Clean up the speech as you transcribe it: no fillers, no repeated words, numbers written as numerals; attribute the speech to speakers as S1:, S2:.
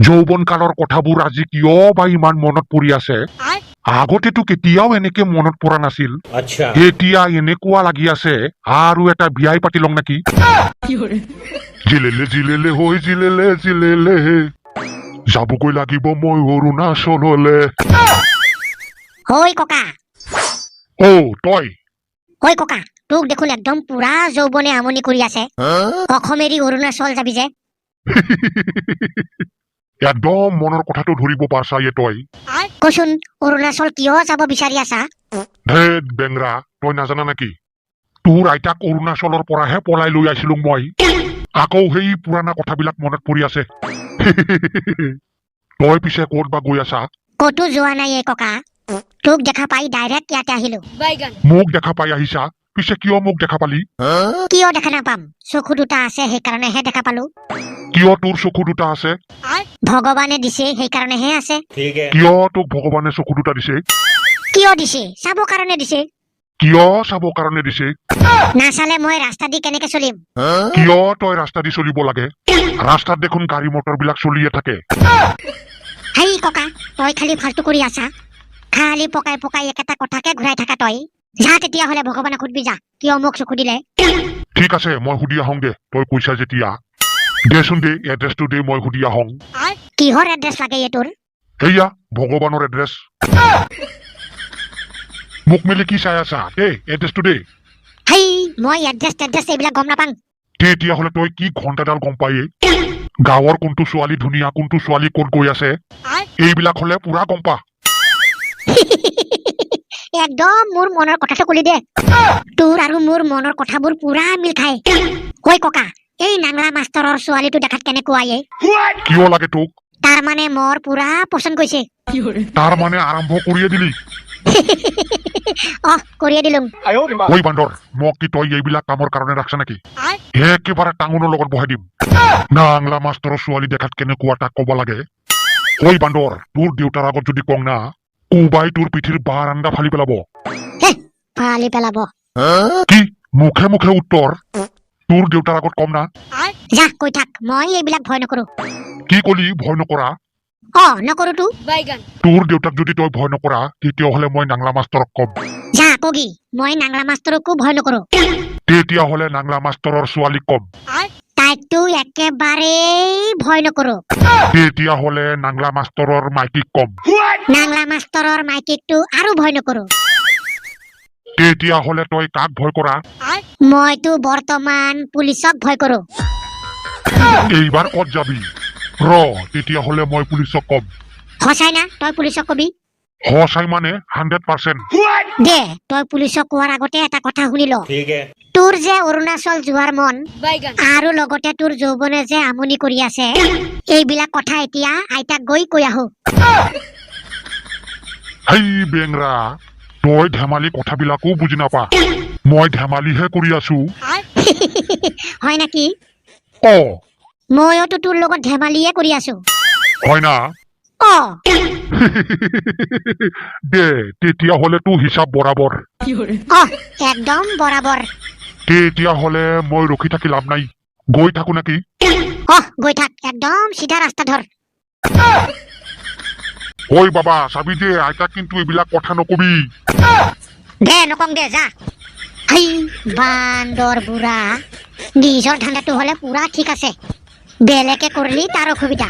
S1: যৌবন কালৰ কথাবোৰ আজি কিয় বা ইমান মনত পৰি আছে? আগতেতো কেতিয়াও এনেকে মনত পৰা নাছিল। এতিয়া এনেকুৱা লাগি আছে আৰু এটা বিয়াই পাতি লওঁ নেকি? জিলেলে জিলেলে হৈ জিলেলে জিলেলে যাবগৈ লাগিব মই অৰুণাচললে।
S2: হই ককা।
S1: ও তই
S2: হই ককা, তোক দেখোন একদম পুৰা যৌবনে আমনি কৰি আছে। অসম এৰি অৰুণাচল যাবি যে?
S1: একদম মনৰ কথাটো ধৰিব পাৰছা তই।
S2: কচোন অৰুণাচল কিয় যাব বিচাৰি আছা?
S1: ধেত বেংৰা, তই নাজানা নেকি? তোৰ আইতাক অৰুণাচলৰ পৰাহে পলাই লৈ আহিছিলো মই। আকৌ সেই পুৰাণা কথাবিলাক মনত পৰি আছে। তই পিছে ক'ত বা গৈ আছা?
S2: কতো যোৱা নাই ককা, তোক দেখা পাই ডাইৰেক্ট ইয়াতে আহিলো।
S1: মোক দেখা পাই আহিছা? পিছে কিয় মোক দেখা পালি?
S2: কিয় দেখা নাপাম, চকু দুটা আছে সেইকাৰণেহে দেখা পালো।
S1: কিয় তোৰ চকু দুটা আছে?
S2: ভগৱানে দিছে সেইকাৰণেহে আছে।
S1: কিয় তোক ভগৱানে চকু দুটা দিছে?
S2: কিয় দিছে? চাব কাৰণে দিছে।
S1: কিয় চাব কাৰণে দিছে?
S2: নাচালে মই ৰাস্তা দি কেনেকে চলিম?
S1: কিয় তই ৰাস্তা দি চলিব লাগে? ৰাস্তাত দেখোন গাড়ী মটৰ বিলাক চলিয়ে থাকে।
S2: হেই ককা, তই খালি ফাল্টু কৰি আছা। খালি পকাই পকাই একেটা কথাকে ঘূৰাই থাকা তই। যা তেতিয়াহ'লে ভগৱানক সুধবি যা, কিয় মোক চকু দিলে।
S1: ঠিক আছে, মই সুধি আহোঁ দে, তই কৈছা যেতিয়া। দেচোন দে, এড্ৰেছটো দে, মই সুধি আহোঁ।
S2: কিহৰ এড্ৰেছ লাগে তোৰ?
S1: সেয়া ভগৱানৰ এড্ৰেছ। মোক মেলি কি চাই আছা? দে এড্ৰেছটো দে।
S2: হেই মই এড্ৰেছ এইবিলাক গম নাপাং।
S1: তেতিয়াহ'লে তই কি ঘণ্টাডাল গম পায়ে? গাঁৱৰ কোনটো ছোৱালী ধুনীয়া, কোনটো ছোৱালী ক'ত গৈ আছে, এইবিলাক হলে পুৰা গম পা।
S2: একদম মোৰ মনৰ কথাটো কলি দে। তোৰ আৰু মোৰ মনৰ কথাবোৰ পুৰা মিল খায়। ঐ ককা, এই নাংলা মাষ্টৰৰ ছোৱালীটো দেখাত কেনেকুৱা?
S1: কিয় লাগে তোক?
S2: তাৰ মানে মোৰ পুৰা পছন্দ কৰিছে।
S1: তাৰ মানে আৰম্ভ কৰিয়ে দিলি?
S2: কৰিয়ে দিলুং।
S1: ঐ বান্দৰ, মোক কি তই এইবিলাক কামৰ কাৰণে ৰাখছা নেকি? একেবাৰে টাঙোনৰ লগত বহাই দিম। নাংলা মাষ্টৰৰ ছোৱালী দেখাত কেনেকুৱা তাক কব লাগে। ঐ বান্দৰ, তোৰ দেউতাৰ আগত যদি কং না, কোবাই তোৰ পিঠিৰ বাৰ আন্দা ফালি পেলাব।
S2: ফালি পেলাব?
S1: কি মুখে মুখে উত্তৰ? তোৰ দেউতাৰ আগত কম না?
S2: যা কৈ থাক, মই এইবিলাক ভয় নকৰো।
S1: কি কলি ভয় নকৰা?
S2: নকৰো তো।
S1: তোৰ দেউতাক যদি তই ভয় নকৰা, তেতিয়াহ'লে মই নাংলা মাষ্টৰক কম।
S2: যা কগি, মই নাংলা মাষ্টৰকো ভয় নকৰো।
S1: তেতিয়াহ'লে নাংলা মাষ্টৰৰ ছোৱালীক কম।
S2: তাইকতো একেবাৰেই ভয় নকৰো।
S1: তেতিয়াহ'লে নাংলা মাষ্টৰৰ মাইকীক কম।
S2: নাংলা মাষ্টৰৰ মাইকীকটো আৰু ভয় নকৰো।
S1: তেতিয়াহ'লে তই কাক ভয় কৰা?
S2: মইতো বৰ্তমান পুলিচক ভয় কৰো।
S1: এইবাৰ ক'ত যাবি? তেতিয়াহ'লে মই পুলিচক কম।
S2: সঁচাই না তই পুলিচক কবি?
S1: সঁচাই মানে 100%।
S2: দে, তই পুলিচক কোৱাৰ আগতে এটা কথা শুনি ল। তোৰ যে অৰুণাচল যোৱাৰ মন, আৰু লগতে তোৰ যৌৱনে যে আমনি কৰি আছে, এইবিলাক কথা এতিয়া আইতাক গৈ কৈ আহো।
S1: হেই বেংৰা, তই ধেমালি কথাবিলাকো বুজি নাপা। মই ধেমালিহে কৰি আছো।
S2: হয় নেকি? মইতো তোৰ লগত ধেমালিয়ে কৰি আছো।
S1: হয় না? দে তেতিয়াহ'লে তোৰ হিচাপ বৰাবৰ।
S2: একদম বৰাবৰ।
S1: তেতিয়াহ'লে মই ৰখি থাকি লাভ নাই, গৈ থাকো নেকি?
S2: গৈ থাক, একদম চিধা ৰাস্তা ধৰ।
S1: ঐ বাবা, চাবি দে, আইতাক কিন্তু এইবিলাক কথা নকবি।
S2: দে নকং দে, যা। বান্দৰ বুঢ়া, নিজৰ ধান্দাটো হলে পুৰা ঠিক আছে, বেলেগে কৰিলি তাৰ অসুবিধা।